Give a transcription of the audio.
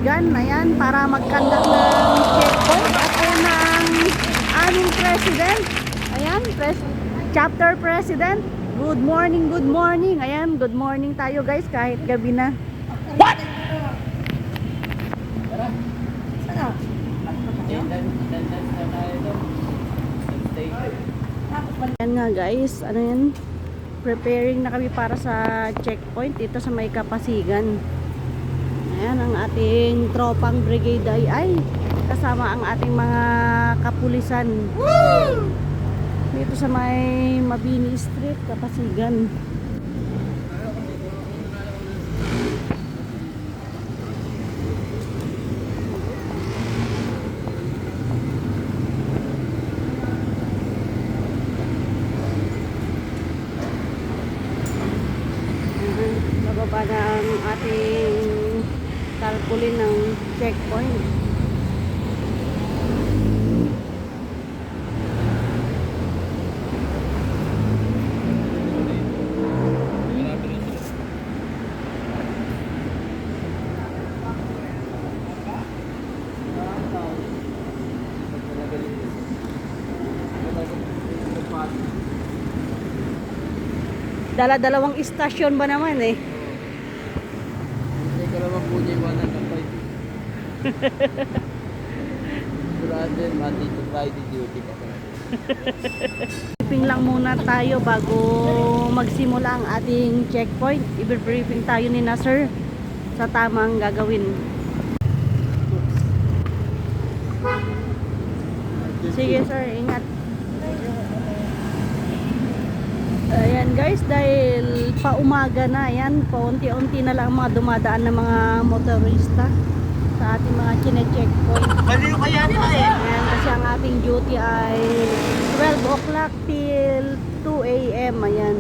Kapasigan. Ayan, para mag-conduct ng checkpoint. At ayan na ang aming president. Ayan, chapter president. Good morning, good morning. Ayan, good morning tayo guys kahit gabi na. What? Ayan nga guys, ano yan? Preparing na kami para sa checkpoint dito sa may Kapasigan. Ayan ang ating tropang brigade ay kasama ang ating mga kapulisan. Woo! Dito sa may Mabini Street, Kapasigan. Bababa na ang ating kalkulin ng checkpoint. Dala-dalawang istasyon ba naman eh? Hindi ka naman po niya iwanan ng fight. Surahan din, Monday to Friday duty ka pa. Briefing lang muna tayo bago magsimula ang ating checkpoint. I-briefing tayo ni Nasir sa tamang gagawin. Sige sir, ingat. Ayan guys, dahil paumaga na, ayan, paunti-unti na lang mga dumadaan ng mga motorista sa ating mga chine-checkpoint. Baliw kaya nila eh! Ayan, kasi ang ating duty ay 12 o'clock till 2 AM, ayan.